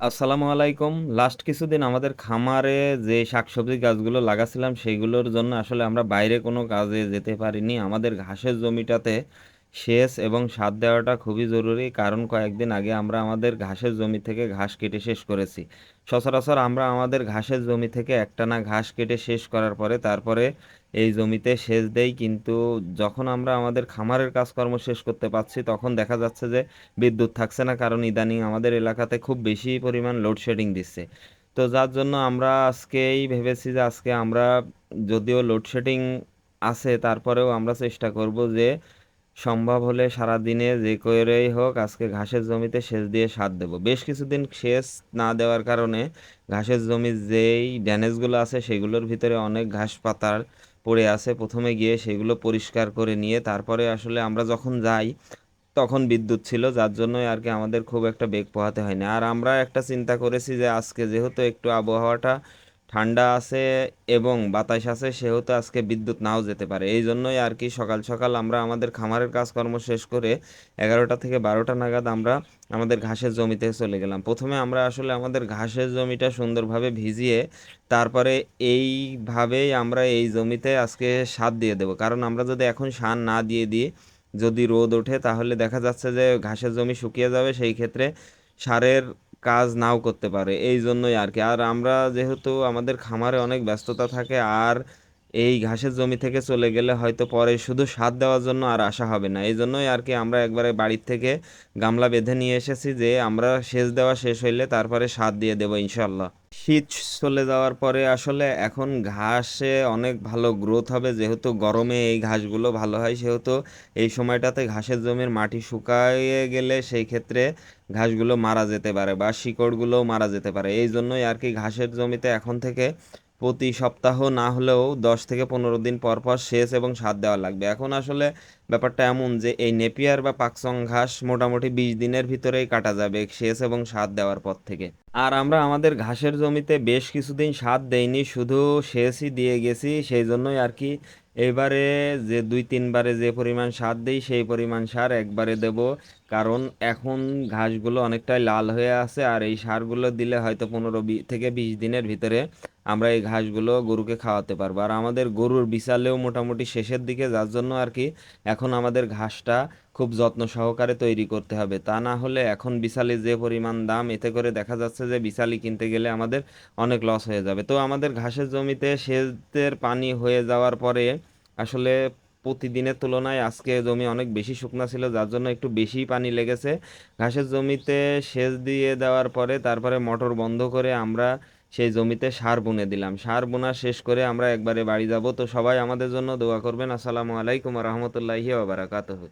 আসসালামু আলাইকুম। লাস্ট কিছুদিন আমাদের খামারে যে শাকসবজি গাছগুলো লাগাছিলাম সেইগুলোর জন্য আসলে আমরা বাইরে কোনো কাজে যেতে পারিনি। আমাদের ঘাসের জমিটাতে সেচ এবং সার দেওয়াটা খুবই জরুরি। কারণ কয়েকদিন আগে আমরা আমাদের ঘাসের জমি থেকে ঘাস কেটে শেষ করেছি। সচরাচর আমরা আমাদের ঘাসের জমি থেকে একটানা ঘাস কেটে শেষ করার পরে তারপরে এই জমিতে সেচ দেই। কিন্তু যখন আমরা আমাদের খামারের কাজকর্ম শেষ করতে পারছি তখন দেখা যাচ্ছে যে বিদ্যুৎ থাকছে না, কারণ ইদানিং আমাদের এলাকাতে খুব বেশি পরিমাণ লোডশেডিং দিচ্ছে। তো যার জন্য আমরা আজকেই ভেবেছি যে আজকে আমরা, যদিও লোডশেডিং আছে তারপরেও আমরা চেষ্টা করব যে সম্ভব হলে সারাদিনে যে করেই হোক আজকে ঘাসের জমিতে সেচ দিয়ে সার দেব। বেশ কিছুদিন সেচ না দেওয়ার কারণে ঘাসের জমির যেই ড্যামেজগুলো আছে সেগুলোর ভিতরে অনেক ঘাস পাতা পড়ে আছে। প্রথমে গিয়ে সেগুলো পরিষ্কার করে নিয়ে তারপরে আসলে আমরা যখন যাই তখন বিদ্যুৎ ছিল, যার জন্যই আর কি আমাদের খুব একটা বেগ পোহাতে হয়নি। আর আমরা একটা চিন্তা করেছি যে আজকে যেহেতু একটু আবহাওয়াটা ঠান্ডা আছে এবং বাতাস আছে, সেহেতু আজকে বিদ্যুৎ নাও যেতে পারে। এই জন্যই আর কি সকাল সকাল আমরা আমাদের খামারের কাজকর্ম শেষ করে 11টা থেকে 12টা নাগাদ আমরা আমাদের ঘাসের জমিতে চলে গেলাম। প্রথমে আমরা আসলে আমাদের ঘাসের জমিটা সুন্দরভাবে ভিজিয়ে তারপরে এইভাবেই আমরা এই জমিতে আজকে সার দিয়ে দেবো। কারণ আমরা যদি এখন সার না দিয়ে দিই, যদি রোদ ওঠে তাহলে দেখা যাচ্ছে যে ঘাসের জমি শুকিয়ে যাবে, সেই ক্ষেত্রে সারের কাজ নাও করতে পারে। এই জন্যই আর কি। আর আমরা যেহেতু আমাদের খামারে অনেক ব্যস্ততা থাকে, আর এই ঘাসের জমি থেকে চলে গেলে হয়তো পরে শুধু সার দেওয়ার জন্য আর আসা হবে না। এই জন্যই আর কি আমরা একবারে বাড়ির থেকে গামলা বেঁধে নিয়ে এসেছি যে আমরা সেচ দেওয়া শেষ হইলে তারপরে সার দিয়ে দেবো ইনশাল্লাহ। শীত চলে যাওয়ার পরে আসলে এখন ঘাসে অনেক ভালো গ্রোথ হবে, যেহেতু গরমে এই ঘাসগুলো ভালো হয়, সেহেতু এই সময়টাতে ঘাসের জমির মাটি শুকায়ে গেলে সেই ক্ষেত্রে ঘাসগুলো মারা যেতে পারে বা শিকড়গুলোও মারা যেতে পারে। এই জন্যই আর কি ঘাসের জমিতে এখন থেকে প্রতি সপ্তাহ না হলেও 10 থেকে 15 দিন পর পর সেচ এবং সার দেওয়া লাগবে। এখন আসলে ব্যাপারটা এমন যে এই নেপিয়ার বা পাকচং ঘাস মোটামুটি 20 দিনের ভিতরেই কাটা যাবে সেচ এবং সার দেওয়ার পর থেকে। আর আমরা আমাদের ঘাসের জমিতে বেশ কিছুদিন সার দেইনি, শুধু সেচই দিয়ে গেছি। সেই জন্যই আর কি এবারে যে 2-3 বারে যে পরিমাণ সার দেই সেই পরিমাণ সার একবারে দেব। কারণ এখন ঘাসগুলো অনেকটাই লাল হয়ে আছে, আর এই সারগুলো দিলে হয়তো 15 থেকে 20 দিনের ভিতরে আমরা এই ঘাসগুলো গরুকে খাওয়াতে পারবো। আর আমাদের গরুর বিছালেও মোটামুটি শেষের দিকে, যার জন্য আর কি এখন আমাদের ঘাসটা খুব যত্ন সহকারে তৈরি করতে হবে। তা না হলে এখন বিছালি যে পরিমাণ দাম, এতে করে দেখা যাচ্ছে যে বিছালি কিনতে গেলে আমাদের অনেক লস হয়ে যাবে। তো আমাদের ঘাসের জমিতে সেচের পানি হয়ে যাওয়ার পরে আসলে প্রতিদিনের তুলনায় আজকে জমি অনেক বেশি শুকনা ছিল, যার জন্য একটু বেশি পানি লেগেছে। ঘাসের জমিতে সেচ দিয়ে দেওয়ার পরে তারপরে মোটর বন্ধ করে আমরা সেই জমিতে সার বুনে দিলাম। সার বোনা শেষ করে আমরা একবারে বাড়ি যাব। তো সবাই আমাদের জন্য দোয়া করবেন। আসসালামু আলাইকুম রহমতুল্লাহি ওয়া বারাকাতুহু।